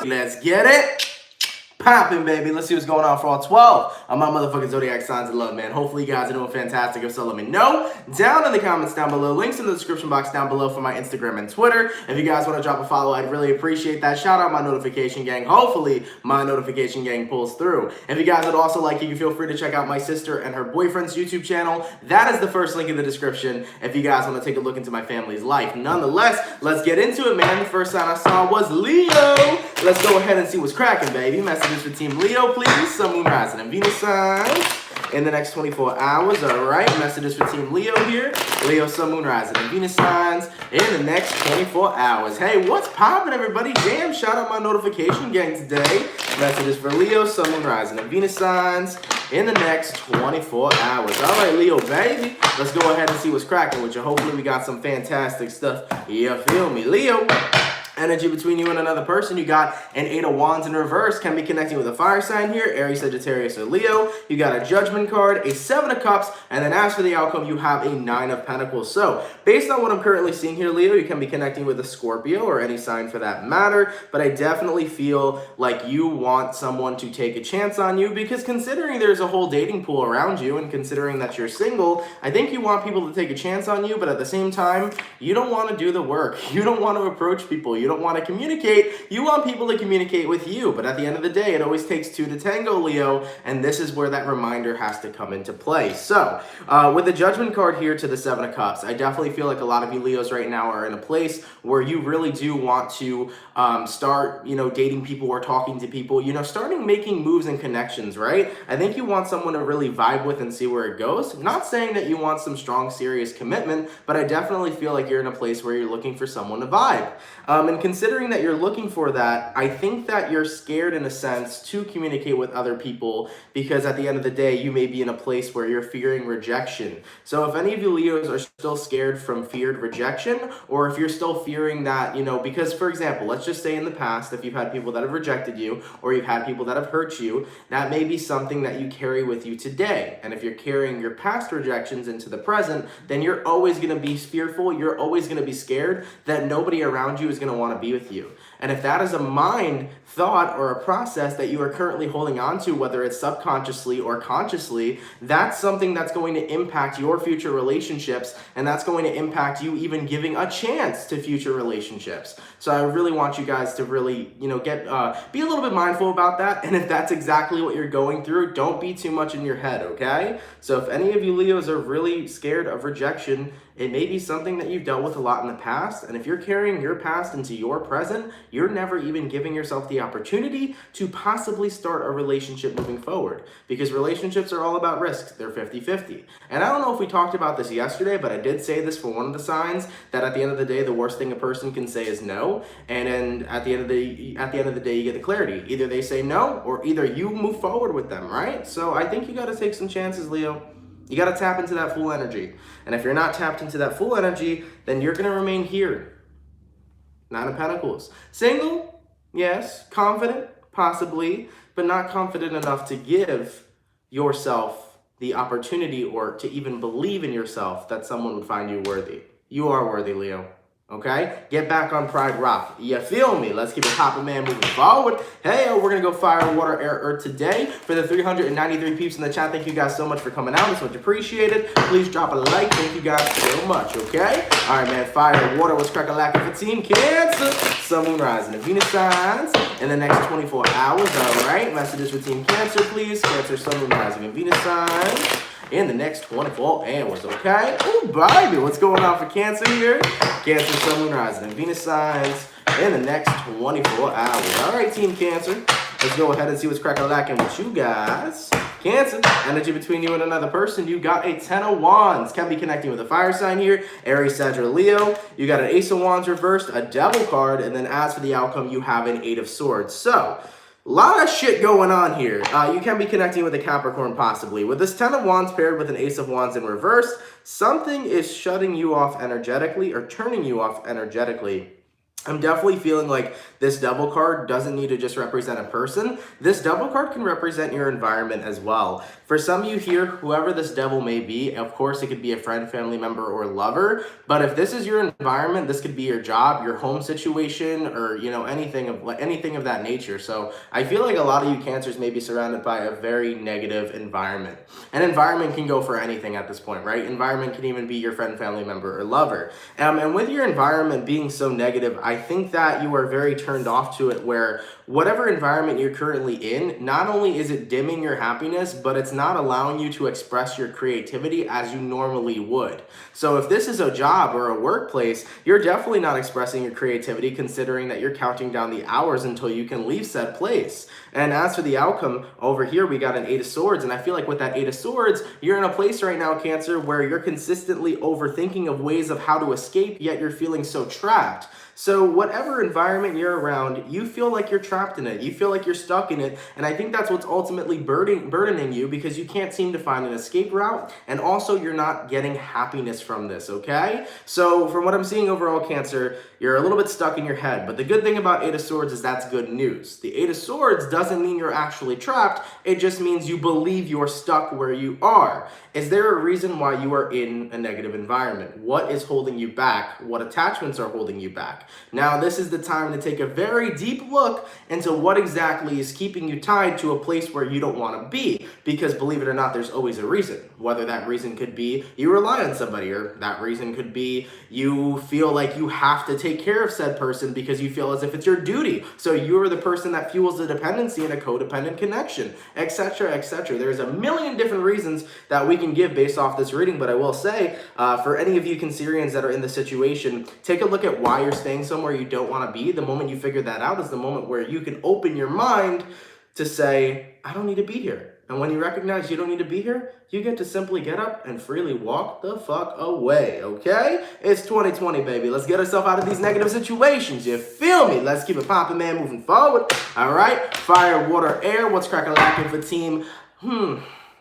Let's get it poppin', baby. Let's see what's going on for all 12 of my motherfucking zodiac signs of love, man. Hopefully you guys are doing fantastic. If so, let me know down in the comments down below. Links in the description box down below for my Instagram and Twitter. If you guys want to drop a follow, I'd really appreciate that. Shout out my notification gang. Hopefully my notification gang pulls through. If you guys would also like, you can feel free to check out my sister and her boyfriend's YouTube channel. That is the first link in the description if you guys want to take a look into my family's life. Nonetheless, let's get into it, man. The first sign I saw was Leo. Let's go ahead and see what's cracking, baby. Messages for Team Leo, please. Sun, Moon, Rising, and Venus signs in the next 24 hours. All right, messages for Team Leo here. Leo, Sun, Moon, Rising, and Venus signs in the next 24 hours. Hey, what's poppin', everybody? Damn, shout out my notification gang today. Messages for Leo, Sun, Moon, Rising, and Venus signs in the next 24 hours. All right, Leo, baby. Let's go ahead and see what's cracking with you. Hopefully we got some fantastic stuff. You feel me? Leo. Energy between you and another person. You got an 8 of Wands in reverse. Can be connecting with a fire sign here. Aries, Sagittarius, or Leo. You got a Judgment card, a 7 of Cups, and then as for the outcome, you have a 9 of Pentacles. So, based on what I'm currently seeing here, Leo, you can be connecting with a Scorpio or any sign for that matter, but I definitely feel like you want someone to take a chance on you because considering there's a whole dating pool around you and considering that you're single, I think you want people to take a chance on you, but at the same time, you don't want to do the work. You don't want to approach people. You don't want to communicate. You want people to communicate with you. But at the end of the day, it always takes 2 to tango, Leo. And this is where that reminder has to come into play. So with the Judgment card here to the 7 of Cups, I definitely feel like a lot of you Leos right now are in a place where you really do want to start, dating people or talking to people, starting making moves and connections, right? I think you want someone to really vibe with and see where it goes. Not saying that you want some strong, serious commitment, but I definitely feel like you're in a place where you're looking for someone to vibe. And considering that you're looking for that, I think that you're scared in a sense to communicate with other people because at the end of the day, you may be in a place where you're fearing rejection. So if any of you Leos are still scared from feared rejection, or if you're still fearing that, because for example, let's just say in the past, if you've had people that have rejected you, or you've had people that have hurt you, that may be something that you carry with you today. And if you're carrying your past rejections into the present, then you're always going to be fearful, you're always going to be scared that nobody around you is going to want to be with you. And if that is a mind thought or a process that you are currently holding on to, whether it's subconsciously or consciously, that's something that's going to impact your future relationships, and that's going to impact you even giving a chance to future relationships. So I really want you guys to really, be a little bit mindful about that. And if that's exactly what you're going through, don't be too much in your head, okay? So if any of you Leos are really scared of rejection, it may be something that you've dealt with a lot in the past, and if you're carrying your past into your present, you're never even giving yourself the opportunity to possibly start a relationship moving forward, because relationships are all about risks. They're 50-50. And I don't know if we talked about this yesterday, but I did say this for one of the signs, that at the end of the day, the worst thing a person can say is no, and then at the end of the day, you get the clarity. Either they say no, or either you move forward with them, right? So I think you got to take some chances, Leo. You got to tap into that full energy. And if you're not tapped into that full energy, then you're going to remain here. 9 of Pentacles. Single? Yes. Confident? Possibly. But not confident enough to give yourself the opportunity or to even believe in yourself that someone would find you worthy. You are worthy, Leo. Okay? Get back on Pride Rock. You feel me? Let's keep it poppin', man, moving forward. Hey, we're going to go fire, water, air, earth today. For the 393 peeps in the chat, thank you guys so much for coming out. It's much appreciated. Please drop a like. Thank you guys so much, okay? All right, man. Fire, water, what's crack-a-lackin' for Team Cancer? Sun, Moon, Rising, and Venus signs in the next 24 hours. All right? Messages for Team Cancer, please. Cancer, Sun, Moon, Rising, and Venus signs in the next 24 hours, okay? Ooh, baby, what's going on for Cancer here? Cancer, Sun, Moon, Rising, and Venus signs in the next 24 hours. All right, Team Cancer, let's go ahead and see what's cracking with you guys. Cancer, energy between you and another person. You got a 10 of Wands. Can be connecting with a fire sign here. Aries, Sagittarius, Leo. You got an Ace of Wands reversed, a Devil card, and then as for the outcome, you have an 8 of Swords. So, a lot of shit going on here. You can be connecting with a Capricorn possibly. With this 10 of Wands paired with an Ace of Wands in reverse, something is shutting you off energetically or turning you off energetically. I'm definitely feeling like this devil card doesn't need to just represent a person. This devil card can represent your environment as well. For some of you here, whoever this devil may be, of course, it could be a friend, family member, or lover. But if this is your environment, this could be your job, your home situation, or, you know, anything of that nature. So I feel like a lot of you Cancers may be surrounded by a very negative environment. An environment can go for anything at this point, right? Environment can even be your friend, family member, or lover. And with your environment being so negative, I think that you are very turned off to it, where whatever environment you're currently in, not only is it dimming your happiness, but it's not allowing you to express your creativity as you normally would. So if this is a job or a workplace, you're definitely not expressing your creativity, considering that you're counting down the hours until you can leave said place. And as for the outcome, over here we got an Eight of Swords, and I feel like with that Eight of Swords, you're in a place right now, Cancer, where you're consistently overthinking of ways of how to escape, yet you're feeling so trapped. So whatever environment you're around, you feel like you're trapped in it. You feel like you're stuck in it. And I think that's what's ultimately burdening you, because you can't seem to find an escape route. And also you're not getting happiness from this, okay? So from what I'm seeing overall, Cancer, you're a little bit stuck in your head. But the good thing about Eight of Swords is that's good news. The Eight of Swords doesn't mean you're actually trapped. It just means you believe you're stuck where you are. Is there a reason why you are in a negative environment? What is holding you back? What attachments are holding you back? Now, this is the time to take a very deep look into what exactly is keeping you tied to a place where you don't want to be. Because believe it or not, there's always a reason. Whether that reason could be you rely on somebody, or that reason could be you feel like you have to take care of said person because you feel as if it's your duty. So you're the person that fuels the dependency in a codependent connection, etc., etc. There's a million different reasons that we can give based off this reading, but I will say, for any of you Cancerians that are in the situation, take a look at why you're staying somewhere you don't want to be. The moment you figure that out is the moment where you can open your mind to say, I don't need to be here. And when you recognize you don't need to be here, you get to simply get up and freely walk the fuck away, okay? It's 2020, baby. Let's get ourselves out of these negative situations, you feel me? Let's keep it popping, man, moving forward. All right, fire, water, air. What's cracking lacking for team?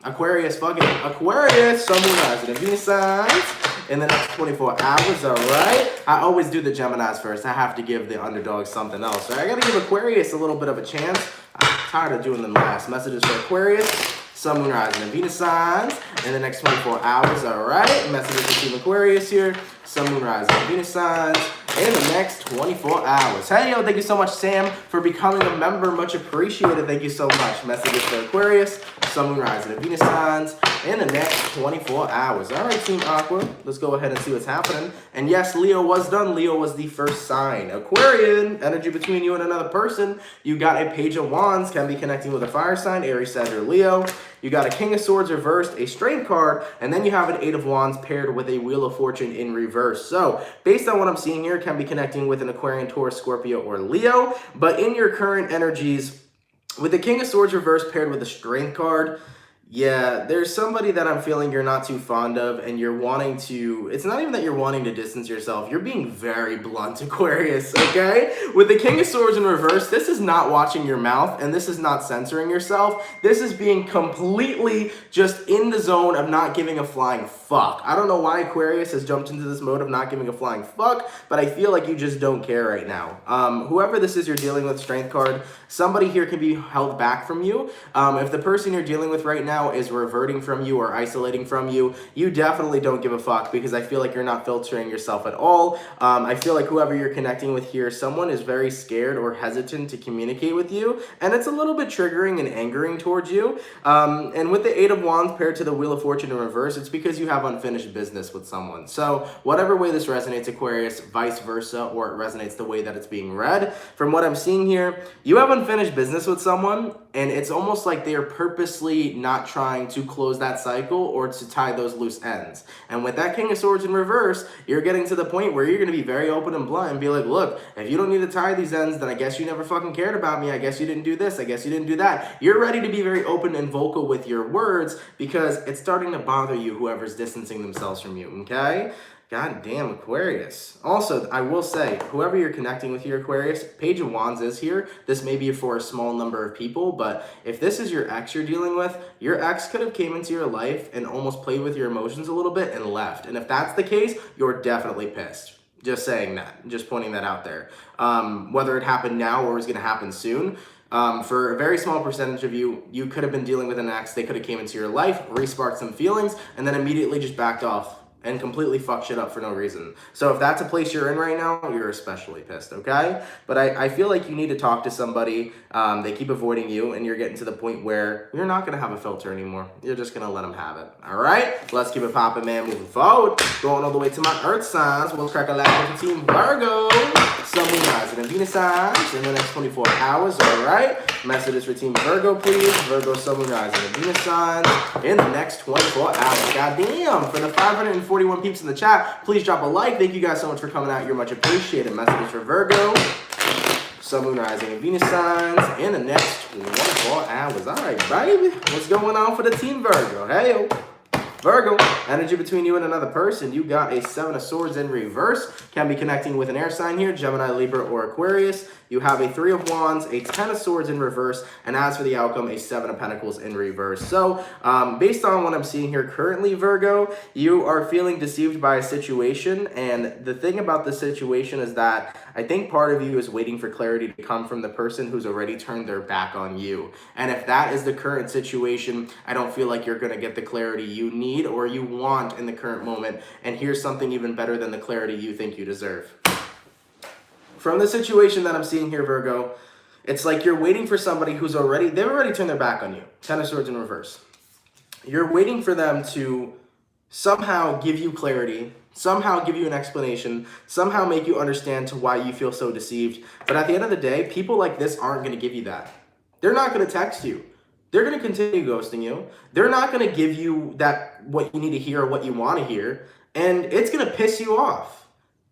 Aquarius, fucking Aquarius, Sun, Moon, Rising, and Venus signs in the next 24 hours, all right? I always do the Geminis first. I have to give the underdog something else. So I got to give Aquarius a little bit of a chance. I'm tired of doing them last. Messages for Aquarius, Sun, Moon, Rising, and Venus signs in the next 24 hours, all right? Messages for Team Aquarius here, Sun, Moon, Rising, and Venus signs in the next 24 hours. Hey, yo, thank you so much, Sam, for becoming a member. Much appreciated. Thank you so much. Messages for Aquarius, Sun, Moon, Rising, and Venus signs in the next 24 hours. All right, Team Aqua, let's go ahead and see what's happening. And yes, Leo was done. Leo was the first sign. Aquarian, energy between you and another person. You got a Page of Wands, can be connecting with a fire sign, Aries, Sag, or Leo. You got a King of Swords reversed, a Strength card, and then you have an Eight of Wands paired with a Wheel of Fortune in reverse. So, based on what I'm seeing here, can be connecting with an Aquarian, Taurus, Scorpio, or Leo. But in your current energies, with the King of Swords reversed paired with a Strength card, yeah, there's somebody that I'm feeling you're not too fond of, and you're wanting to, it's not even that you're wanting to distance yourself, you're being very blunt, Aquarius, okay? With the King of Swords in reverse, this is not watching your mouth, and this is not censoring yourself. This is being completely just in the zone of not giving a flying fuck. I don't know why Aquarius has jumped into this mode of not giving a flying fuck, but I feel like you just don't care right now. Whoever this is you're dealing with, Strength card, somebody here can be held back from you. If the person you're dealing with right now is reverting from you or isolating from you, you definitely don't give a fuck, because I feel like you're not filtering yourself at all. I feel like whoever you're connecting with here, someone is very scared or hesitant to communicate with you, and it's a little bit triggering and angering towards you. And with the Eight of Wands paired to the Wheel of Fortune in reverse, it's because you have unfinished business with someone. So whatever way this resonates, Aquarius, vice versa, or it resonates the way that it's being read, from what I'm seeing here, you have unfinished business with someone, and it's almost like they are purposely not trying to close that cycle or to tie those loose ends. And with that King of Swords in reverse, you're getting to the point where you're going to be very open and blunt and be like, look, if you don't need to tie these ends, then I guess you never fucking cared about me. I guess you didn't do this. I guess you didn't do that. You're ready to be very open and vocal with your words, because it's starting to bother you, whoever's distancing themselves from you, okay? God damn, Aquarius. Also, I will say, whoever you're connecting with here, Aquarius, Page of Wands is here. This may be for a small number of people, but if this is your ex you're dealing with, your ex could have came into your life and almost played with your emotions a little bit and left. And if that's the case, you're definitely pissed. Just saying that, just pointing that out there. Whether it happened now or is going to happen soon, for a very small percentage of you, you could have been dealing with an ex. They could have came into your life, re-sparked some feelings, and then immediately just backed off and completely fuck shit up for no reason. So if that's a place you're in right now, you're especially pissed, okay? But I feel like you need to talk to somebody. They keep avoiding you, and you're getting to the point where you're not going to have a filter anymore. You're just going to let them have it, all right? Let's keep it popping, man, moving forward. Going all the way to my Earth signs. We'll crack a laugh with the team Virgo. Sun, Moon, Rising, and Venus signs in the next 24 hours, all right? Messages for team Virgo, please. Virgo, Sun, Moon, Rising, and Venus signs in the next 24 hours. Goddamn, for the 541 peeps in the chat, please drop a like. Thank you guys so much for coming out. You're much appreciated. Messages for Virgo, Sun, Moon, Rising, and Venus signs in the next 24 hours. All right, baby. What's going on for the team Virgo? Hey, Virgo, energy between you and another person. You got a 7 of Swords in reverse. Can be connecting with an air sign here, Gemini, Libra, or Aquarius. You have a 3 of Wands, a 10 of Swords in reverse, and as for the outcome, a 7 of Pentacles in reverse. So, based on what I'm seeing here currently, Virgo, you are feeling deceived by a situation, and the thing about the situation is that I think part of you is waiting for clarity to come from the person who's already turned their back on you. And if that is the current situation, I don't feel like you're going to get the clarity you need or you want in the current moment. And here's something even better than the clarity you think you deserve. From the situation that I'm seeing here, Virgo, it's like you're waiting for somebody they've already turned their back on you. 10 of Swords in reverse. You're waiting for them to somehow give you clarity, somehow give you an explanation, somehow make you understand to why you feel so deceived. But at the end of the day, people like this aren't going to give you that. They're not going to text you. They're going to continue ghosting you. They're not going to give you what you need to hear or what you want to hear. And it's going to piss you off.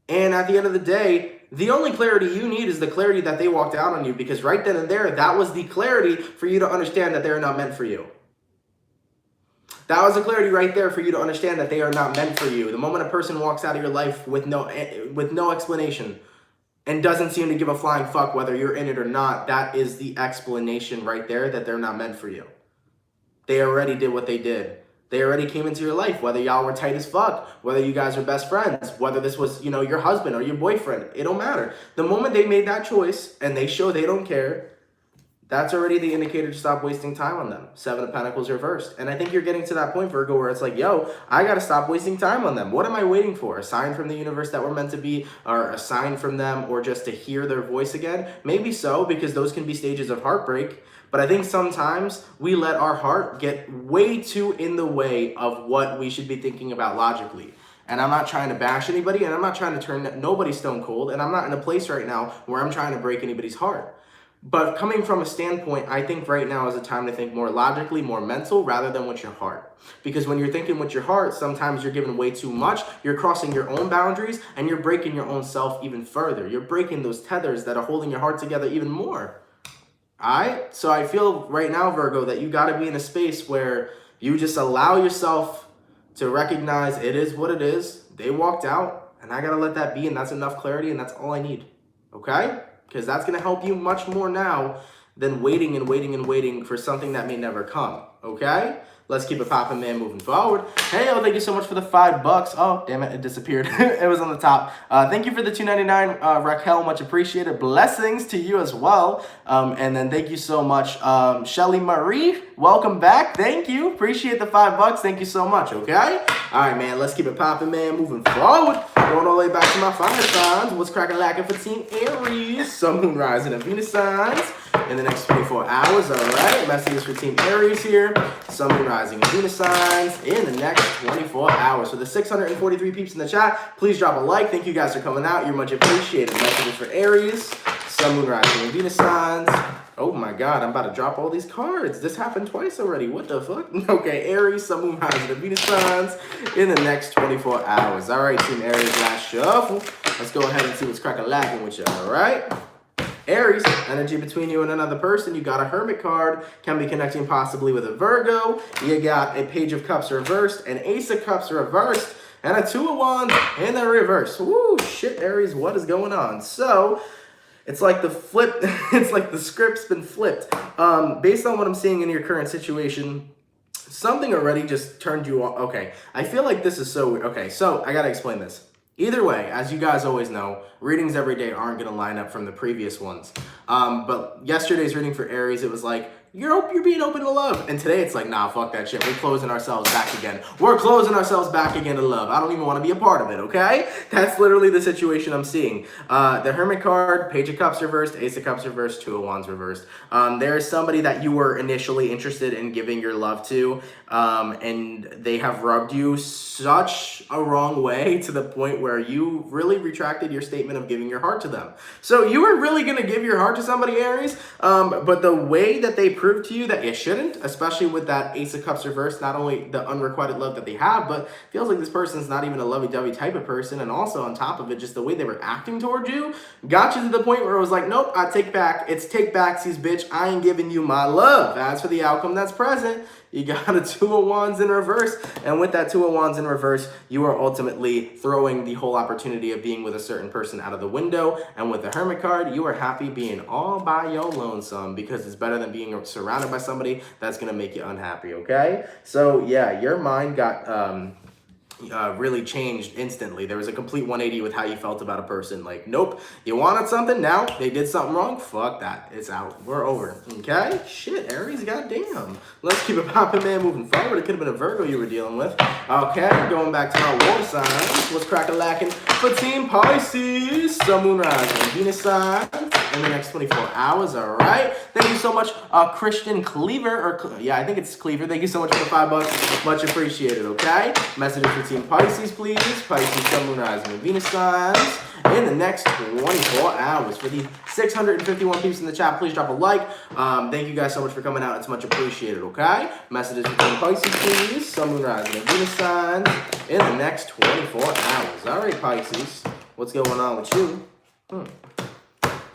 And at the end of the day, the only clarity you need is the clarity that they walked out on you, because right then and there, that was the clarity for you to understand that they're not meant for you. That was the clarity right there for you to understand that they are not meant for you. The moment a person walks out of your life with no explanation and doesn't seem to give a flying fuck whether you're in it or not, that is the explanation right there that they're not meant for you. They already did what they did. They already came into your life, whether y'all were tight as fuck, whether you guys were best friends, whether this was, your husband or your boyfriend. It don't matter. The moment they made that choice and they show they don't care, that's already the indicator to stop wasting time on them. 7 of Pentacles reversed. And I think you're getting to that point, Virgo, where it's like, yo, I got to stop wasting time on them. What am I waiting for? A sign from the universe that we're meant to be, or a sign from them, or just to hear their voice again? Maybe so, because those can be stages of heartbreak. But I think sometimes we let our heart get way too in the way of what we should be thinking about logically. And I'm not trying to bash anybody, and I'm not trying to turn nobody stone cold, and I'm not in a place right now where I'm trying to break anybody's heart. But coming from a standpoint, I think right now is a time to think more logically, more mental, rather than with your heart. Because when you're thinking with your heart, sometimes you're giving way too much, you're crossing your own boundaries, and you're breaking your own self even further. You're breaking those tethers that are holding your heart together even more. Alright? So I feel right now, Virgo, that you got to be in a space where you just allow yourself to recognize it is what it is. They walked out, and I got to let that be, and that's enough clarity, and that's all I need. Okay? Because that's going to help you much more now than waiting and waiting and waiting for something that may never come. Okay? Let's keep it popping, man, moving forward. Hey, thank you so much for the $5. Oh, damn it, it disappeared. It was on the top. Thank you for the $2.99, Raquel, much appreciated. Blessings to you as well. And then thank you so much, Shelly Marie. Welcome back. Thank you. Appreciate the $5. Thank you so much, okay? All right, man, let's keep it popping, man, moving forward. Going all the way back to my fire signs. What's cracking lacking for Team Aries? Sun, Moon, Rising, and Venus signs in the next 24 hours. All right, messages for Team Aries here. Sun, Moon, Rising, and Venus signs in the next 24 hours. So the 643 peeps in the chat, please drop a like. Thank you guys for coming out. You're much appreciated. Messages for Aries, Sun, Moon, Rising, and Venus signs. Oh my God, I'm about to drop all these cards. This happened twice already. What the fuck? Okay, Aries, Sun, Moon, Rising, and Venus signs in the next 24 hours. All right, Team Aries, last shuffle. Let's go ahead and see what's cracking lacking with you, all right? Aries, energy between you and another person. You got a Hermit card. Can be connecting possibly with a Virgo. You got a Page of Cups reversed, an Ace of Cups reversed, and a 2 of Wands in the reverse. Woo, shit, Aries, what is going on? So, it's like it's like the script's been flipped. Based on what I'm seeing in your current situation, something already just turned you off. Okay, I feel like this is so weird. Okay, so I gotta explain this. Either way, as you guys always know, readings every day aren't going to line up from the previous ones. But yesterday's reading for Aries, it was like, you're being open to love. And today it's like, nah, fuck that shit. We're closing ourselves back again. We're closing ourselves back again to love. I don't even want to be a part of it, okay? That's literally the situation I'm seeing. The Hermit card, Page of Cups reversed, Ace of Cups reversed, Two of Wands reversed. There is somebody that you were initially interested in giving your love to, and they have rubbed you such a wrong way to the point where you really retracted your statement of giving your heart to them. So you were really going to give your heart to somebody, Aries, but the way that they prove to you that you shouldn't, especially with that Ace of Cups reversed, not only the unrequited love that they have, but feels like this person's not even a lovey-dovey type of person, and also on top of it, just the way they were acting towards you, got you to the point where it was like, nope, I take back, it's take backsies, bitch, I ain't giving you my love. As for the outcome that's present, you got a Two of Wands in reverse, and with that Two of Wands in reverse, you are ultimately throwing the whole opportunity of being with a certain person out of the window, and with the Hermit card, you are happy being all by your lonesome, because it's better than being surrounded by somebody that's going to make you unhappy, okay? So, yeah, your mind got really changed instantly. There was a complete 180 with how you felt about a person. Like, nope, you wanted something, now they did something wrong, fuck that, it's out, we're over, okay? Shit, Aries, goddamn. Let's keep it popping, man, moving forward. It could have been a Virgo you were dealing with. Okay, going back to our water signs. What's crack-a-lackin' for Team Pisces? Sun, Moon, Rising, Venus signs in the next 24 hours, all right? Thank you so much, Christian Cleaver, or yeah, I think it's Cleaver. Thank you so much for the $5, much appreciated, okay? Messages for Team Pisces, please. Pisces, Sun, Moon, Rising, and Venus signs in the next 24 hours. For the 651 peeps in the chat, please drop a like. Thank you guys so much for coming out. It's much appreciated, okay? Messages for Team Pisces, please. Sun, Moon, Rising, and Venus signs in the next 24 hours. All right, Pisces, what's going on with you?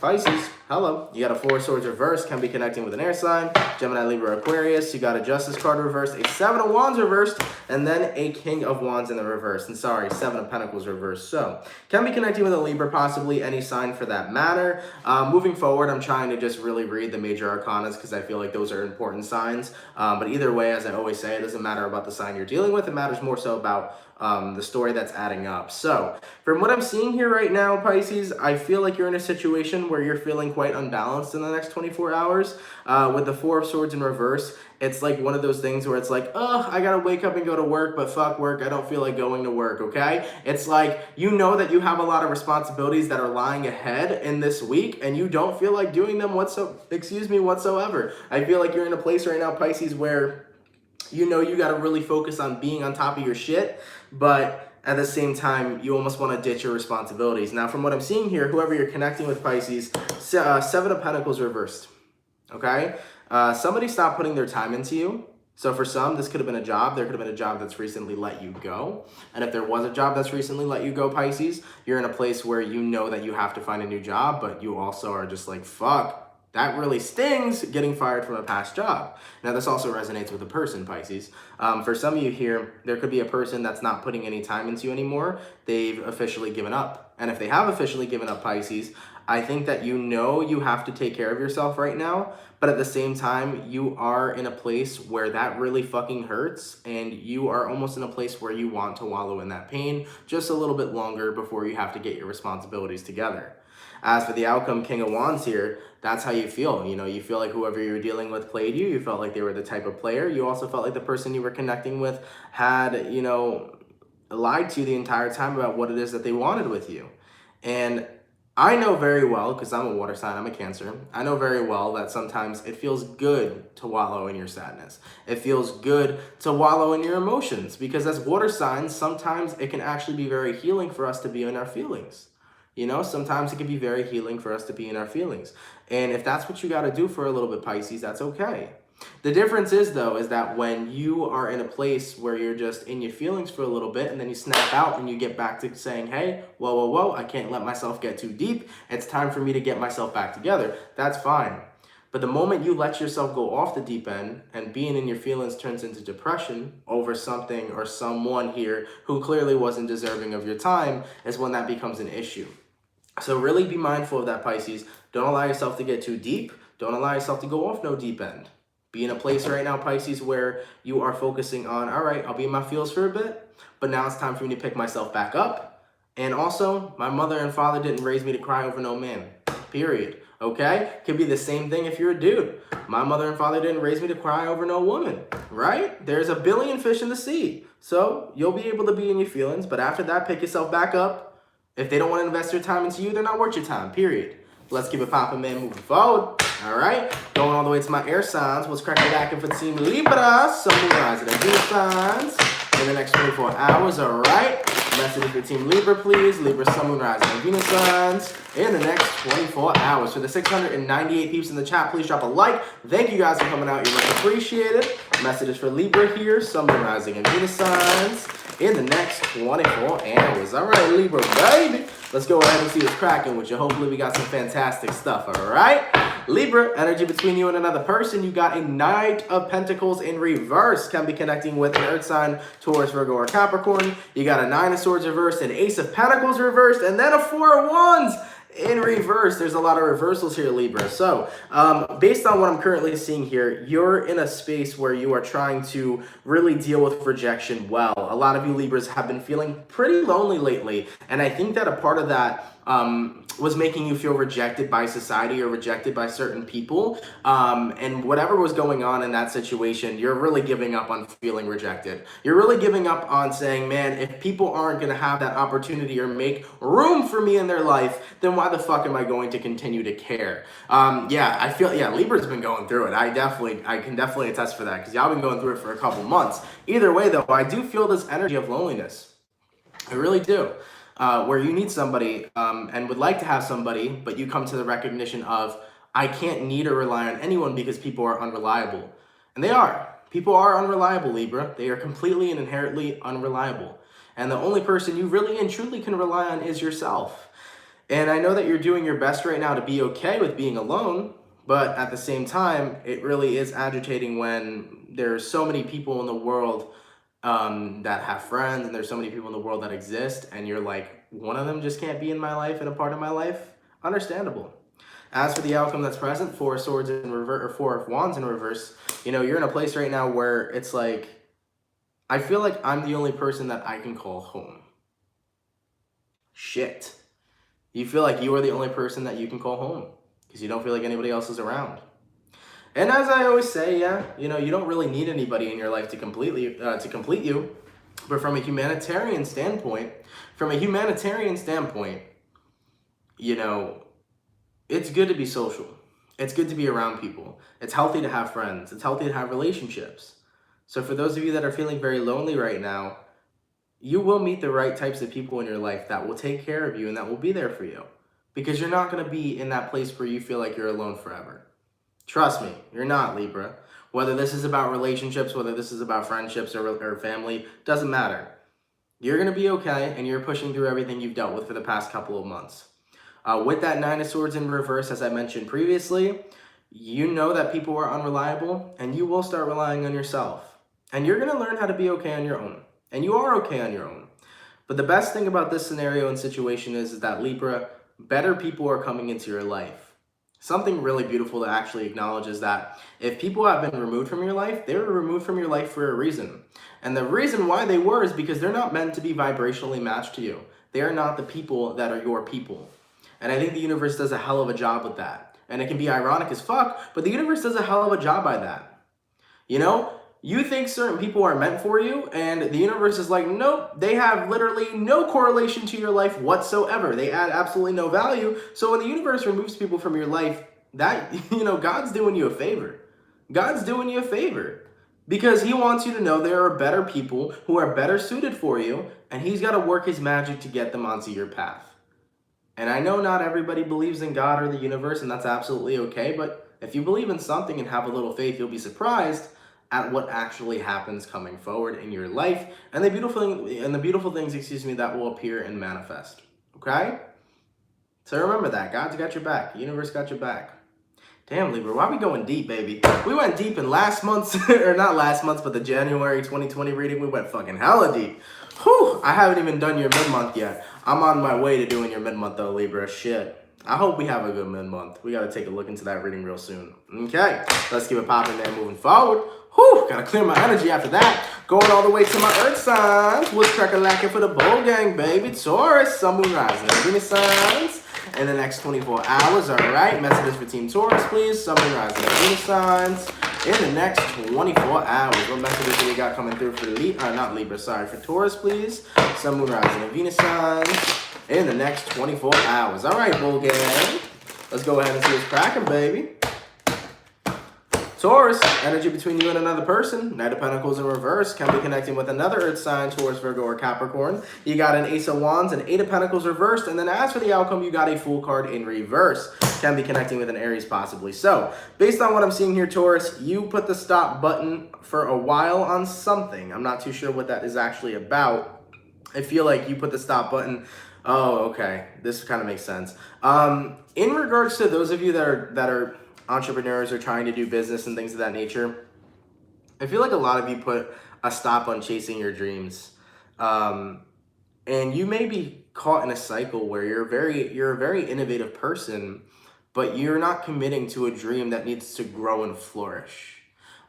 Pisces, hello. You got a Four of Swords reversed, can be connecting with an air sign. Gemini, Libra, Aquarius. You got a Justice card reversed, a Seven of Wands reversed, and then a King of Wands in the reverse. And sorry, Seven of Pentacles reversed. So, can be connecting with a Libra, possibly any sign for that matter. Moving forward, I'm trying to just really read the major arcanas because I feel like those are important signs. But either way, as I always say, it doesn't matter about the sign you're dealing with. It matters more so about the story that's adding up. So, from what I'm seeing here right now, Pisces, I feel like you're in a situation where you're feeling quite unbalanced in the next 24 hours. With the Four of Swords in reverse, it's like one of those things where it's like, oh, I gotta wake up and go to work, but fuck work, I don't feel like going to work, okay? It's like, you know that you have a lot of responsibilities that are lying ahead in this week, and you don't feel like doing them whatsoever. I feel like you're in a place right now, Pisces, where you know you gotta really focus on being on top of your shit, but at the same time, you almost want to ditch your responsibilities. Now, from what I'm seeing here, whoever you're connecting with, Pisces, Seven of Pentacles reversed, okay? Somebody stopped putting their time into you. So for some, this could have been a job. There could have been a job that's recently let you go. And if there was a job that's recently let you go, Pisces, you're in a place where you know that you have to find a new job, but you also are just like, fuck, that really stings, getting fired from a past job. Now, this also resonates with a person, Pisces. For some of you here, there could be a person that's not putting any time into you anymore. They've officially given up. And if they have officially given up, Pisces, I think that you know you have to take care of yourself right now, but at the same time, you are in a place where that really fucking hurts, and you are almost in a place where you want to wallow in that pain just a little bit longer before you have to get your responsibilities together. As for the outcome, King of Wands here, that's how you feel. You know, you feel like whoever you were dealing with played you. You felt like they were the type of player. You also felt like the person you were connecting with had, you know, lied to you the entire time about what it is that they wanted with you. And I know very well, because I'm a water sign, I'm a Cancer, I know very well that sometimes it feels good to wallow in your sadness. It feels good to wallow in your emotions, because as water signs, sometimes it can actually be very healing for us to be in our feelings. You know, sometimes it can be very healing for us to be in our feelings. And if that's what you got to do for a little bit, Pisces, that's okay. The difference is, though, is that when you are in a place where you're just in your feelings for a little bit and then you snap out and you get back to saying, hey, whoa, I can't let myself get too deep. It's time for me to get myself back together. That's fine. But the moment you let yourself go off the deep end and being in your feelings turns into depression over something or someone here who clearly wasn't deserving of your time is when that becomes an issue. So really be mindful of that, Pisces. Don't allow yourself to get too deep. Don't allow yourself to go off no deep end. Be in a place right now, Pisces, where you are focusing on, all right, I'll be in my feels for a bit, but now it's time for me to pick myself back up. And also, my mother and father didn't raise me to cry over no man. Period. Okay? Could be the same thing if you're a dude. My mother and father didn't raise me to cry over no woman. Right? There's a billion fish in the sea. So, you'll be able to be in your feelings, but after that, pick yourself back up. If they don't want to invest their time into you, they're not worth your time. Period. Let's keep it popping, man, moving forward. All right? Going all the way to my air signs. What's cracking back in for Team Libra? Some moon rising and Venus signs in the next 24 hours. All right? Message for Team Libra, please. Libra, Sun, Moon, Rising, and Venus signs in the next 24 hours. For the 698 peeps in the chat, please drop a like. Thank you guys for coming out. You're much appreciated. Messages for Libra here. Sun, Moon, Rising, and Venus signs in the next 24 hours. All right, Libra, baby. Let's go ahead and see what's cracking with you. Hopefully, we got some fantastic stuff, all right? Libra, energy between you and another person. You got a Knight of Pentacles in reverse. Can be connecting with an Earth sign, Taurus, Virgo, or Capricorn. You got a Nine of Swords reversed, an Ace of Pentacles reversed, and then a Four of Wands in reverse. There's a lot of reversals here, Libra. So, based on what I'm currently seeing here, you're in a space where you are trying to really deal with rejection well. A lot of you Libras have been feeling pretty lonely lately, and I think that a part of that was making you feel rejected by society or rejected by certain people. And whatever was going on in that situation, you're really giving up on feeling rejected. You're really giving up on saying, man, if people aren't going to have that opportunity or make room for me in their life, then why the fuck am I going to continue to care? I feel, Libra's been going through it. I can definitely attest for that because y'all been going through it for a couple months. Either way, though, I do feel this energy of loneliness. I really do. Where you need somebody and would like to have somebody, but you come to the recognition of, I can't need or rely on anyone because people are unreliable. And they are. People are unreliable, Libra. They are completely and inherently unreliable. And the only person you really and truly can rely on is yourself. And I know that you're doing your best right now to be okay with being alone, but at the same time, it really is agitating when there's so many people in the world that have friends, and there's so many people in the world that exist, and you're like, one of them just can't be in my life and a part of my life. Understandable. As for the outcome that's present, Four of Swords in reverse, or Four of Wands in reverse, you're in a place right now where it's like, I feel like I'm the only person that I can call home. Shit. You feel like you are the only person that you can call home because you don't feel like anybody else is around. And as I always say, you don't really need anybody in your life to complete you. But from a humanitarian standpoint, it's good to be social. It's good to be around people. It's healthy to have friends. It's healthy to have relationships. So for those of you that are feeling very lonely right now, you will meet the right types of people in your life that will take care of you and that will be there for you. Because you're not going to be in that place where you feel like you're alone forever. Trust me, you're not, Libra. Whether this is about relationships, whether this is about friendships or family, doesn't matter. You're going to be okay, and you're pushing through everything you've dealt with for the past couple of months. With that Nine of Swords in reverse, as I mentioned previously, you know that people are unreliable, and you will start relying on yourself. And you're going to learn how to be okay on your own. And you are okay on your own. But the best thing about this scenario and situation is that, Libra, better people are coming into your life. Something really beautiful to actually acknowledge is that if people have been removed from your life, they were removed from your life for a reason. And the reason why they were is because they're not meant to be vibrationally matched to you. They are not the people that are your people. And I think the universe does a hell of a job with that. And it can be ironic as fuck, but the universe does a hell of a job by that. You think certain people are meant for you, and the universe is like, nope, they have literally no correlation to your life whatsoever. They add absolutely no value. So when the universe removes people from your life, that, God's doing you a favor. God's doing you a favor. Because he wants you to know there are better people who are better suited for you, and he's got to work his magic to get them onto your path. And I know not everybody believes in God or the universe, and that's absolutely okay, but if you believe in something and have a little faith, you'll be surprised at what actually happens coming forward in your life and the beautiful things, that will appear and manifest. Okay? So remember that. God's got your back. The universe got your back. Damn, Libra, why are we going deep, baby? We went deep in last month's, or not last month's, but the January 2020 reading. We went fucking hella deep. Whew, I haven't even done your mid-month yet. I'm on my way to doing your mid-month though, Libra. Shit. I hope we have a good mid-month. We got to take a look into that reading real soon. Okay, let's keep it popping there, moving forward. Whew, gotta clear my energy after that. Going all the way to my earth signs. What's crack-a-lackin' for the bull gang, baby? Taurus, Sun, Moon, Rising, and Venus signs in the next 24 hours. All right, messages for Team Taurus, please. Sun, Moon, Rising, and Venus signs in the next 24 hours. What messages do we got coming through for for Taurus, please? Sun, Moon, Rising, and Venus signs in the next 24 hours. All right, bull gang. Let's go ahead and see what's cracking, baby. Taurus, energy between you and another person. Knight of Pentacles in reverse. Can be connecting with another earth sign, Taurus, Virgo, or Capricorn. You got an Ace of Wands, an Eight of Pentacles reversed. And then as for the outcome, you got a Fool card in reverse. Can be connecting with an Aries possibly. So, based on what I'm seeing here, Taurus, you put the stop button for a while on something. I'm not too sure what that is actually about. I feel like you put the stop button. Oh, okay. This kind of makes sense. In regards to those of you that are entrepreneurs are trying to do business and things of that nature, I feel like a lot of you put a stop on chasing your dreams. And you may be caught in a cycle where you're a very innovative person, but you're not committing to a dream that needs to grow and flourish.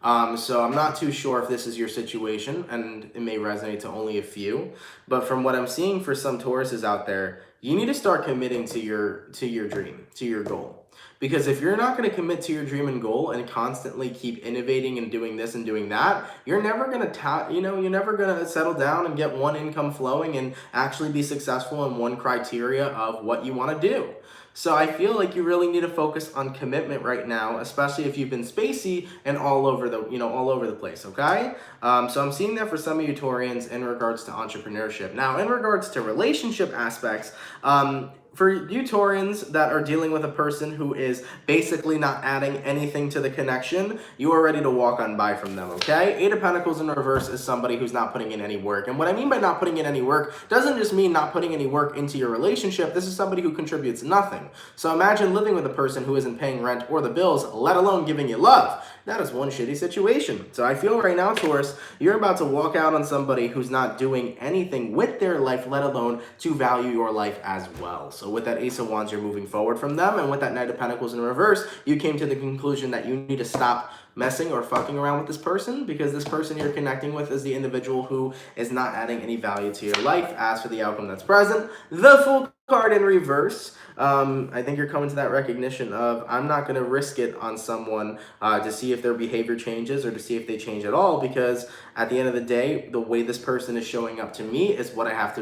So I'm not too sure if this is your situation, and it may resonate to only a few, but from what I'm seeing for some Tauruses out there, you need to start committing to your dream, to your goal. Because if you're not going to commit to your dream and goal and constantly keep innovating and doing this and doing that, you're never going to, you're never going to settle down and get one income flowing and actually be successful in one criteria of what you want to do. So I feel like you really need to focus on commitment right now, especially if you've been spacey and all over the place, okay? So I'm seeing that for some of you Taurians in regards to entrepreneurship. Now, in regards to relationship aspects, for you Taurians that are dealing with a person who is basically not adding anything to the connection, you are ready to walk on by from them, okay? Eight of Pentacles in reverse is somebody who's not putting in any work. And what I mean by not putting in any work doesn't just mean not putting any work into your relationship. This is somebody who contributes nothing. So imagine living with a person who isn't paying rent or the bills, let alone giving you love. That is one shitty situation. So I feel right now, Taurus, you're about to walk out on somebody who's not doing anything with their life, let alone to value your life as well. So with that Ace of Wands, you're moving forward from them. And with that Knight of Pentacles in reverse, you came to the conclusion that you need to stop messing or fucking around with this person, because this person you're connecting with is the individual who is not adding any value to your life. As for the outcome that's present, the Fool card in reverse. I think you're coming to that recognition of, I'm not going to risk it on someone to see if their behavior changes or to see if they change at all, because at the end of the day, the way this person is showing up to me is what I have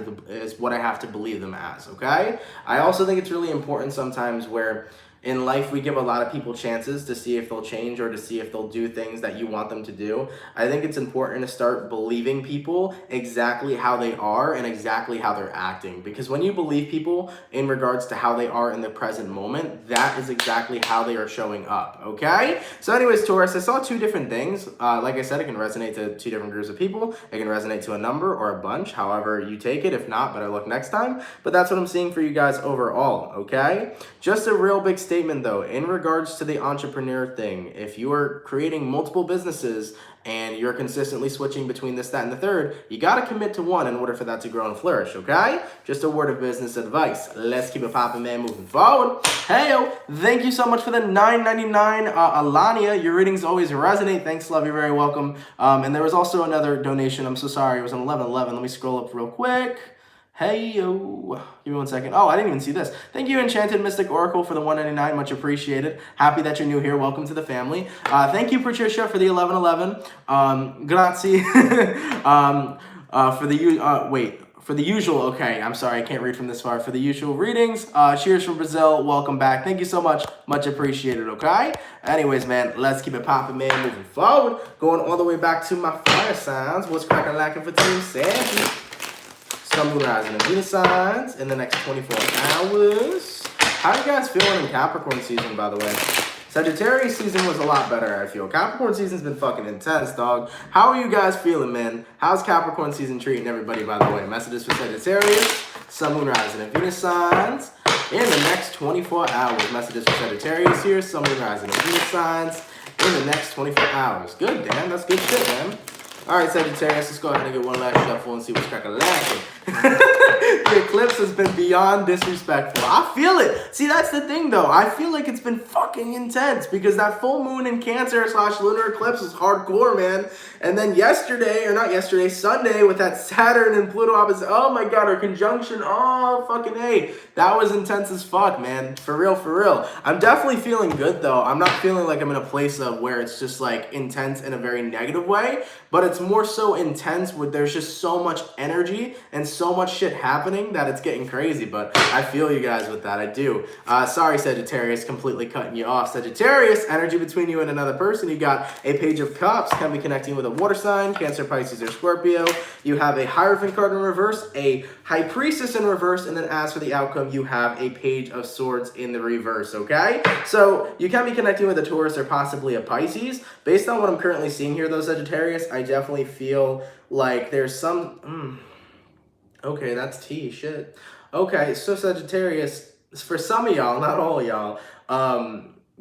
to believe them as, okay? I also think it's really important sometimes where in life, we give a lot of people chances to see if they'll change or to see if they'll do things that you want them to do. I think it's important to start believing people exactly how they are and exactly how they're acting. Because when you believe people in regards to how they are in the present moment, that is exactly how they are showing up, okay? So anyways, Taurus, I saw two different things. Like I said, it can resonate to two different groups of people. It can resonate to a number or a bunch, however you take it. If not, better luck next time. But that's what I'm seeing for you guys overall, okay? Just a real big statement though, in regards to the entrepreneur thing, if you are creating multiple businesses and you're consistently switching between this, that, and the third, you got to commit to one in order for that to grow and flourish, okay? Just a word of business advice. Let's keep it popping, man, moving forward. Hey, thank you so much for the $9.99, Alania. Your readings always resonate. Thanks, love, you're very welcome. And there was also another donation. I'm so sorry. It was on 11/11. Let me scroll up real quick. Hey, yo. Give me 1 second. Oh, I didn't even see this. Thank you, Enchanted Mystic Oracle, for the $1.99. Much appreciated. Happy that you're new here. Welcome to the family. Thank you, Patricia, for the 11/11. Grazie. For the usual, okay, I'm sorry, I can't read from this far. For the usual readings, cheers from Brazil, welcome back. Thank you so much, much appreciated, okay? Anyways, man, let's keep it popping, man, moving forward. Going all the way back to my fire signs. What's cracking lacking for Team Sandy? Sun, Moon, Rising, and Venus signs in the next 24 hours. How are you guys feeling in Capricorn season, by the way? Sagittarius season was a lot better, I feel. Capricorn season's been fucking intense, dog. How are you guys feeling, man? How's Capricorn season treating everybody, by the way? Messages for Sagittarius, Sun, Moon, Rising, and Venus signs in the next 24 hours. Messages for Sagittarius here, Sun, Moon, Rising, and Venus signs in the next 24 hours. Good, damn. That's good shit, man. All right, Sagittarius, let's go ahead and get one last shuffle and see what's cracking lacking. The eclipse has been beyond disrespectful. I feel it. See, that's the thing, though. I feel like it's been fucking intense because that full moon in Cancer / lunar eclipse is hardcore, man. And then yesterday, or not yesterday, Sunday, with that Saturn and Pluto opposite, oh my god, our conjunction, oh fucking A. That was intense as fuck, man. For real, for real. I'm definitely feeling good, though. I'm not feeling like I'm in a place of where it's just like intense in a very negative way, but it's more so intense where there's just so much energy and so much shit happening that it's getting crazy. But I feel you guys with that. I do. Sorry, Sagittarius, completely cutting you off. Sagittarius, energy between you and another person. You got a Page of Cups, can be connecting with a water sign, Cancer, Pisces, or Scorpio. You have a Hierophant card in reverse, a High Priestess in reverse, and then as for the outcome, you have a Page of Swords in the reverse, okay? So you can be connecting with a Taurus or possibly a Pisces. Based on what I'm currently seeing here, though, Sagittarius, I definitely feel like there's some... Okay, that's tea, shit. Okay, so Sagittarius, for some of y'all, not all of y'all,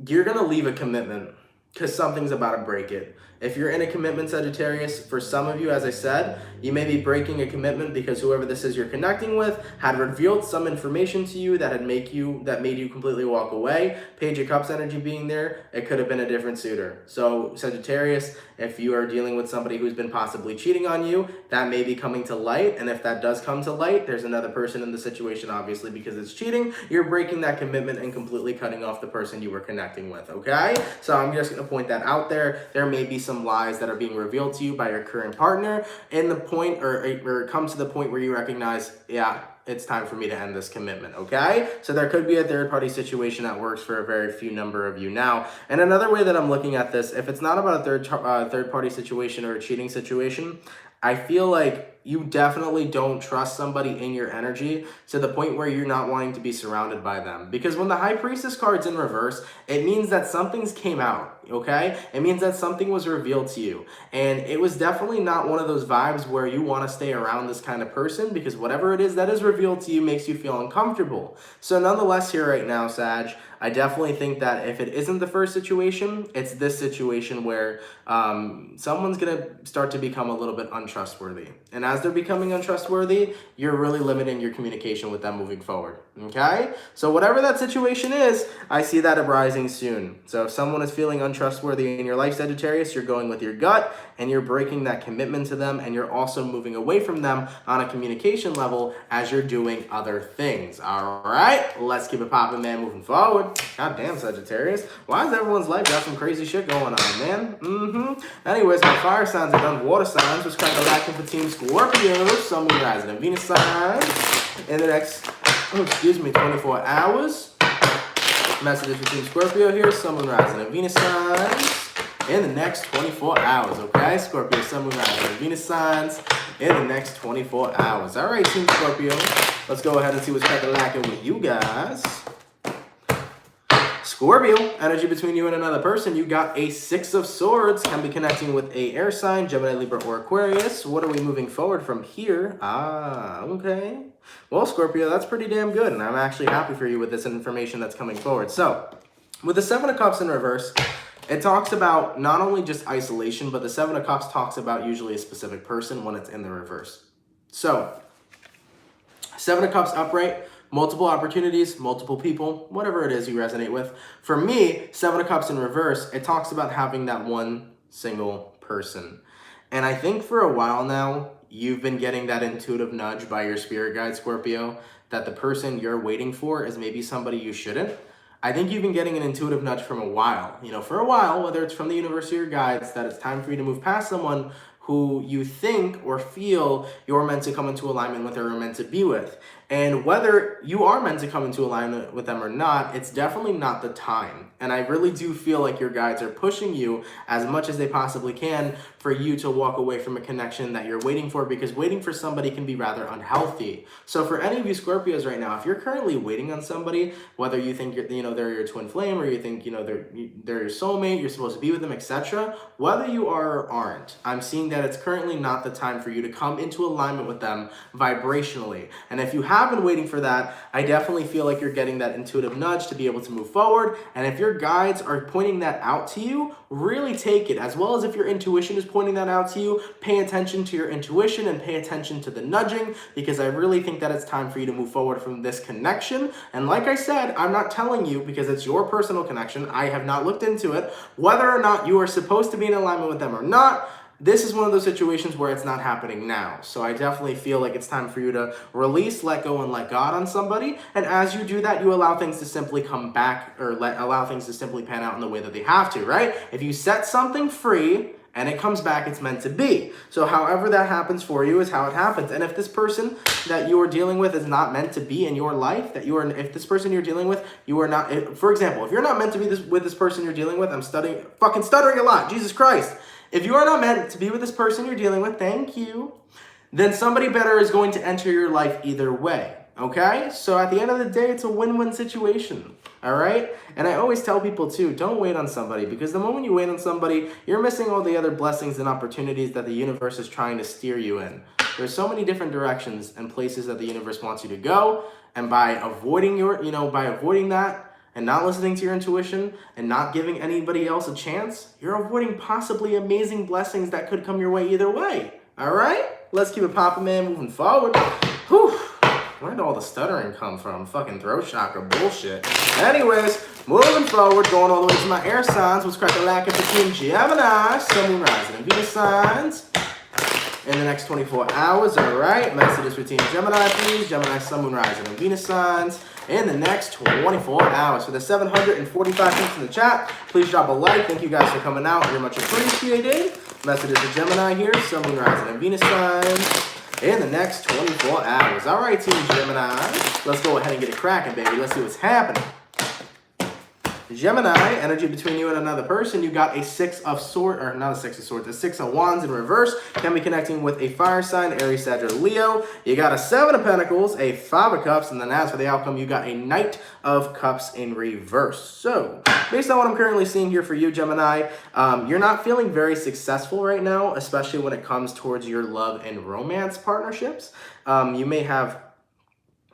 you're gonna leave a commitment because something's about to break it. If you're in a commitment, Sagittarius, for some of you, as I said, you may be breaking a commitment because whoever this is you're connecting with had revealed some information to you that made you completely walk away. Page of Cups energy being there, it could have been a different suitor. So Sagittarius, if you are dealing with somebody who's been possibly cheating on you, that may be coming to light. And if that does come to light, there's another person in the situation, obviously, because it's cheating. You're breaking that commitment and completely cutting off the person you were connecting with, okay? So I'm just going to point that out there. There may be some lies that are being revealed to you by your current partner in the point, or it comes to the point where you recognize, yeah, it's time for me to end this commitment, okay? So there could be a third-party situation that works for a very few number of you now. And another way that I'm looking at this, if it's not about a third-party situation or a cheating situation, I feel like you definitely don't trust somebody in your energy to the point where you're not wanting to be surrounded by them. Because when the High Priestess card's in reverse, it means that something's came out, okay? It means that something was revealed to you. And it was definitely not one of those vibes where you want to stay around this kind of person because whatever it is that is revealed to you makes you feel uncomfortable. So nonetheless here right now, Sag, I definitely think that if it isn't the first situation, it's this situation where someone's going to start to become a little bit untrustworthy. And as they're becoming untrustworthy, you're really limiting your communication with them moving forward, okay? So whatever that situation is, I see that arising soon. So if someone is feeling untrustworthy in your life, Sagittarius, you're going with your gut and you're breaking that commitment to them, and you're also moving away from them on a communication level as you're doing other things, all right? Let's keep it popping, man, moving forward. God damn, Sagittarius. Why is everyone's life got some crazy shit going on, man? Anyways, my fire signs are done. Water signs, which kind of lacking for Team Scorpio. Sun, Moon, Rising, and Venus signs. In the next, 24 hours. Messages for Team Scorpio here. Sun, Moon, Rising, and Venus signs. In the next 24 hours, okay? Scorpio, Sun, Moon, Rising, and Venus signs. In the next 24 hours. All right, Team Scorpio. Let's go ahead and see what's kind of lacking with you guys. Scorpio, energy between you and another person. You got a Six of Swords. Can be connecting with a air sign, Gemini, Libra, or Aquarius. What are we moving forward from here? Okay. Well, Scorpio, that's pretty damn good, and I'm actually happy for you with this information that's coming forward. So, with the Seven of Cups in reverse, it talks about not only just isolation, but the Seven of Cups talks about usually a specific person when it's in the reverse. So, Seven of Cups upright, multiple opportunities, multiple people, whatever it is you resonate with. For me, Seven of Cups in reverse, it talks about having that one single person. And I think for a while now, you've been getting that intuitive nudge by your spirit guide, Scorpio, that the person you're waiting for is maybe somebody you shouldn't. I think you've been getting an intuitive nudge from a while. You know, for a while, whether it's from the universe or your guides, that it's time for you to move past someone who you think or feel you're meant to come into alignment with or are meant to be with. And whether you are meant to come into alignment with them or not, it's definitely not the time. And I really do feel like your guides are pushing you as much as they possibly can for you to walk away from a connection that you're waiting for, because waiting for somebody can be rather unhealthy. So for any of you Scorpios right now, if you're currently waiting on somebody, whether you think they're your twin flame, or you think they're your soulmate, you're supposed to be with them, etc., whether you are or aren't, I'm seeing that it's currently not the time for you to come into alignment with them vibrationally. And if you have have been waiting for that, I definitely feel like you're getting that intuitive nudge to be able to move forward. And if your guides are pointing that out to you, really take it. As well as if your intuition is pointing that out to you, pay attention to your intuition and pay attention to the nudging, because I really think that it's time for you to move forward from this connection. And like I said, I'm not telling you, because it's your personal connection. I have not looked into it, whether or not you are supposed to be in alignment with them or not. This is one of those situations where it's not happening now. So I definitely feel like it's time for you to release, let go, and let God on somebody. And as you do that, you allow things to simply come back, or allow things to simply pan out in the way that they have to, right? If you set something free and it comes back, it's meant to be. So however that happens for you is how it happens. And if this person that you are dealing with is not meant to be in your life, if this person you're dealing with, you are not, for example, if you're not meant to be with this person you're dealing with, I'm fucking stuttering a lot, Jesus Christ. If you are not meant to be with this person you're dealing with, thank you, then somebody better is going to enter your life either way, okay? So at the end of the day, it's a win-win situation, all right? And I always tell people too, don't wait on somebody, because the moment you wait on somebody, you're missing all the other blessings and opportunities that the universe is trying to steer you in. There's so many different directions and places that the universe wants you to go, and by avoiding that, and not listening to your intuition and not giving anybody else a chance, you're avoiding possibly amazing blessings that could come your way either way. All right? Let's keep it popping, man, moving forward. Whew. Where did all the stuttering come from? Fucking throat chakra bullshit. Anyways, moving forward, going all the way to my air signs. What's cracking lacking for Team Gemini, Sun, Moon, Rising, and Venus signs in the next 24 hours. All right? Messages for Team Gemini, please. Gemini, Sun, Moon, Rising, and Venus signs in the next 24 hours. For the 745 people in the chat, please drop a like. Thank you guys for coming out. You're much appreciated. Messages for Gemini here, Sun, Moon, Rising, and Venus signs in the next 24 hours. All right, Team Gemini, let's go ahead and get it cracking, baby. Let's see what's happening. Gemini, energy between you and another person. You got a Six of Swords, or not a Six of Swords, a Six of Wands in reverse. Can be connecting with a fire sign, Aries, Sag, or Leo. You got a Seven of Pentacles, a Five of Cups, and then as for the outcome, you got a Knight of Cups in reverse. So, based on what I'm currently seeing here for you, Gemini, you're not feeling very successful right now, especially when it comes towards your love and romance partnerships. You may have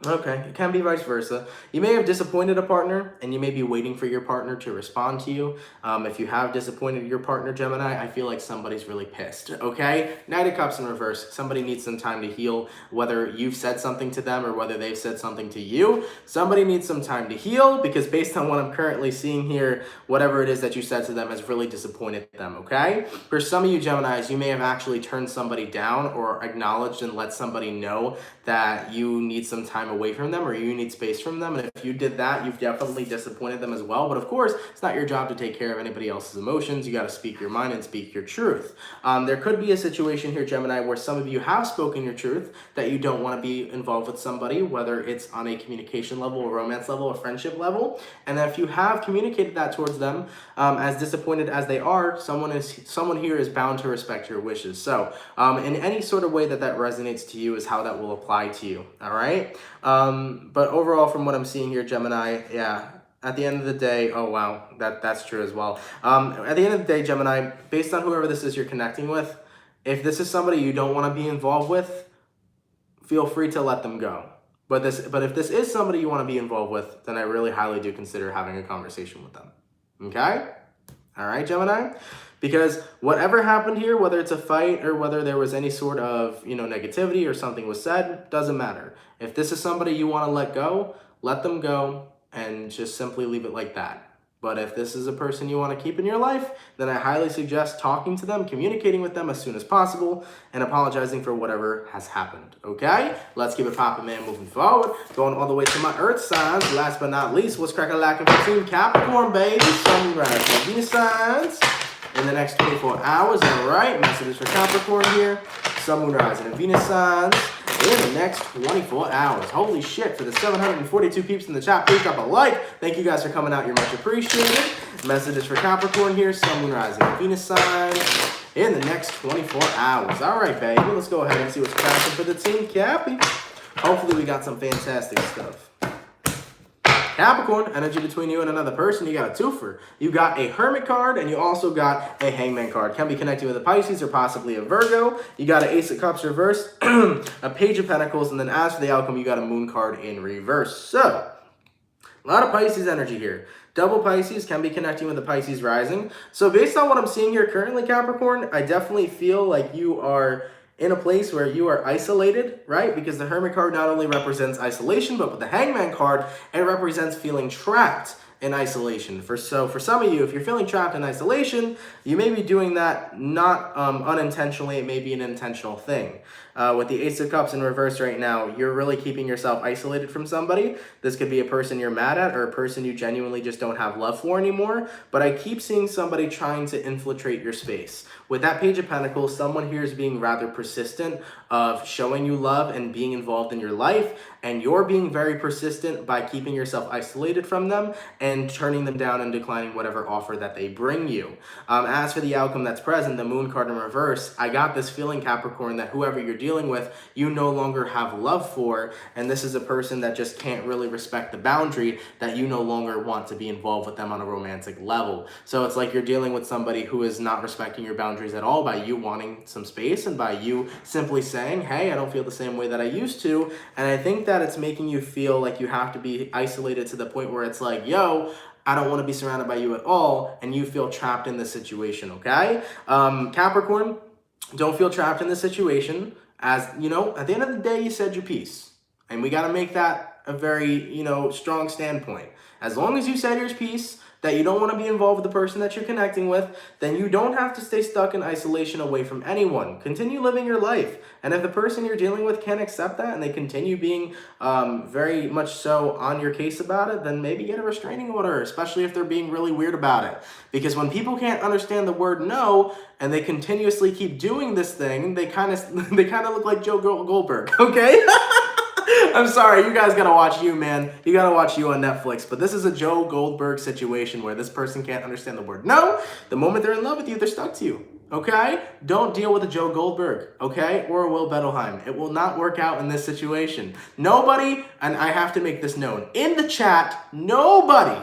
Okay, it can be vice versa. You may have disappointed a partner, and you may be waiting for your partner to respond to you. If you have disappointed your partner, Gemini, I feel like somebody's really pissed, okay? Knight of Cups in reverse. Somebody needs some time to heal, whether you've said something to them or whether they've said something to you. Somebody needs some time to heal, because based on what I'm currently seeing here, whatever it is that you said to them has really disappointed them, okay? For some of you Geminis, you may have actually turned somebody down or acknowledged and let somebody know that you need some time away from them or you need space from them. And if you did that, you've definitely disappointed them as well. But of course, it's not your job to take care of anybody else's emotions. You got to speak your mind and speak your truth. There could be a situation here, Gemini, where some of you have spoken your truth, that you don't want to be involved with somebody, whether it's on a communication level, a romance level, a friendship level. And if you have communicated that towards them, as disappointed as they are, someone here is bound to respect your wishes. So in any sort of way that resonates to you is how that will apply to you, all right? But overall, from what I'm seeing here, Gemini, yeah, at the end of the day, oh wow, that's true as well. At the end of the day, Gemini, based on whoever this is you're connecting with, if this is somebody you don't want to be involved with, feel free to let them go. But if this is somebody you want to be involved with, then I really highly do consider having a conversation with them. Okay? All right, Gemini? Because whatever happened here, whether it's a fight or whether there was any sort of, negativity or something was said, doesn't matter. If this is somebody you want to let them go and just simply leave it like that. But if this is a person you want to keep in your life, then I highly suggest talking to them, communicating with them as soon as possible, and apologizing for whatever has happened, okay? Let's keep it popping, man, moving forward. Going all the way to my Earth signs. Last but not least, what's cracking lacking for Team Capricorn, baby? Sun, Rising, and Venus signs in the next 24 hours, all right? Messages for Capricorn here. Sun, Moon, Rising, and Venus signs in the next 24 hours. Holy shit, for the 742 peeps in the chat, please drop a like. Thank you guys for coming out. You're much appreciated. Messages for Capricorn here. Sun, Moon, Rising, and Venus signs in the next 24 hours. All right, baby. Let's go ahead and see what's cracking for the Team Cappy. Hopefully we got some fantastic stuff. Capricorn, energy between you and another person, you got a twofer. You got a Hermit card, and you also got a Hangman card. Can be connected with a Pisces or possibly a Virgo. You got an Ace of Cups reverse, a Page of Pentacles, and then as for the outcome, you got a Moon card in reverse. So, a lot of Pisces energy here. Double Pisces can be connecting with the Pisces rising. So based on what I'm seeing here currently, Capricorn, I definitely feel like you are in a place where you are isolated, right? Because the Hermit card not only represents isolation, but with the Hangman card, it represents feeling trapped in isolation. For some of you, if you're feeling trapped in isolation, you may be doing that not unintentionally. It may be an intentional thing. With the Ace of Cups in reverse right now, you're really keeping yourself isolated from somebody. This could be a person you're mad at or a person you genuinely just don't have love for anymore. But I keep seeing somebody trying to infiltrate your space. With that Page of Pentacles, someone here is being rather persistent of showing you love and being involved in your life. And you're being very persistent by keeping yourself isolated from them and turning them down and declining whatever offer that they bring you. As for the outcome that's present, the Moon card in reverse, I got this feeling, Capricorn, that whoever you're dealing with, you no longer have love for, and this is a person that just can't really respect the boundary that you no longer want to be involved with them on a romantic level. So it's like you're dealing with somebody who is not respecting your boundaries at all by you wanting some space and by you simply saying, hey, I don't feel the same way that I used to. And I think that it's making you feel like you have to be isolated to the point where it's like, yo, I don't want to be surrounded by you at all, and you feel trapped in this situation, okay? Capricorn, don't feel trapped in this situation. As, you know, at the end of the day, you said your piece. And we got to make that a very, you know, strong standpoint. As long as you said your piece, that you don't want to be involved with the person that you're connecting with, then you don't have to stay stuck in isolation away from anyone. Continue living your life. And if the person you're dealing with can't accept that and they continue being very much so on your case about it, then maybe get a restraining order, especially if they're being really weird about it. Because when people can't understand the word no and they continuously keep doing this thing, they kind of look like Joe Goldberg, okay? I'm sorry, you guys gotta watch You, man. You gotta watch You on Netflix. But this is a Joe Goldberg situation where this person can't understand the word no. The moment they're in love with you, they're stuck to you. Okay? Don't deal with a Joe Goldberg, okay? Or a Will Bettelheim. It will not work out in this situation. Nobody, and I have to make this known, in the chat, nobody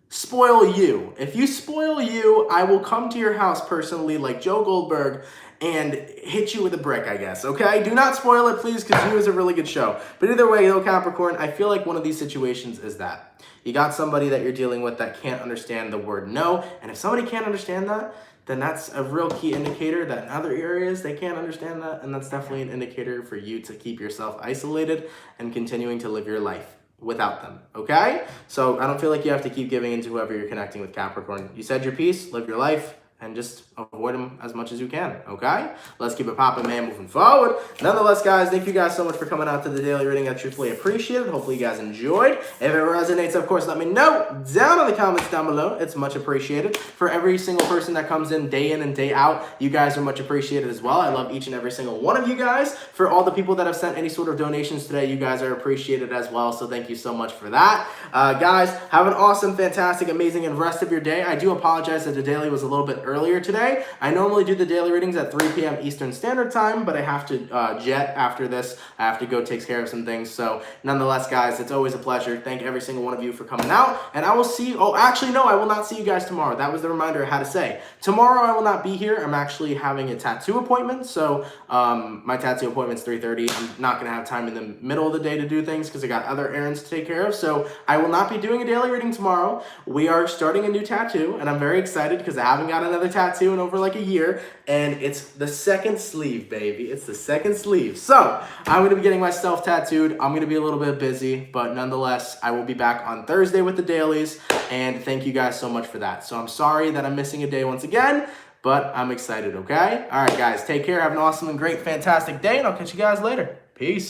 spoil you. If you spoil you, I will come to your house personally like Joe Goldberg and hit you with a brick, I guess, okay? Do not spoil it, please, because You is a really good show. But either way, though, Capricorn, I feel like one of these situations is that you got somebody that you're dealing with that can't understand the word no, and if somebody can't understand that, then that's a real key indicator that in other areas they can't understand that, and that's definitely an indicator for you to keep yourself isolated and continuing to live your life without them, okay? So I don't feel like you have to keep giving in to whoever you're connecting with, Capricorn. You said your piece, live your life, and just avoid them as much as you can, okay? Let's keep it popping, man, moving forward. Nonetheless, guys, thank you guys so much for coming out to the daily reading. I truthfully appreciate it. Hopefully you guys enjoyed. If it resonates, of course, let me know down in the comments down below. It's much appreciated. For every single person that comes in and day out, you guys are much appreciated as well. I love each and every single one of you guys. For all the people that have sent any sort of donations today, you guys are appreciated as well, so thank you so much for that. Guys, have an awesome, fantastic, amazing, and rest of your day. I do apologize that the daily was a little bit earlier today. I normally do the daily readings at 3 p.m. Eastern Standard Time, but I have to jet after this. I have to go take care of some things. So nonetheless, guys, it's always a pleasure. Thank every single one of you for coming out. And I will see you. Oh, actually, no, I will not see you guys tomorrow. That was the reminder I had to say. Tomorrow, I will not be here. I'm actually having a tattoo appointment. So my tattoo appointment's 3:30. I'm not going to have time in the middle of the day to do things because I got other errands to take care of. So I will not be doing a daily reading tomorrow. We are starting a new tattoo, and I'm very excited because I haven't got another tattoo in over like a year, and it's the second sleeve, baby. It's the second sleeve. So I'm going to be getting myself tattooed. I'm going to be a little bit busy, but nonetheless, I will be back on Thursday with the dailies, and thank you guys so much for that. So I'm sorry that I'm missing a day once again, but I'm excited, okay? All right, guys, take care. Have an awesome and great, fantastic day, and I'll catch you guys later. Peace.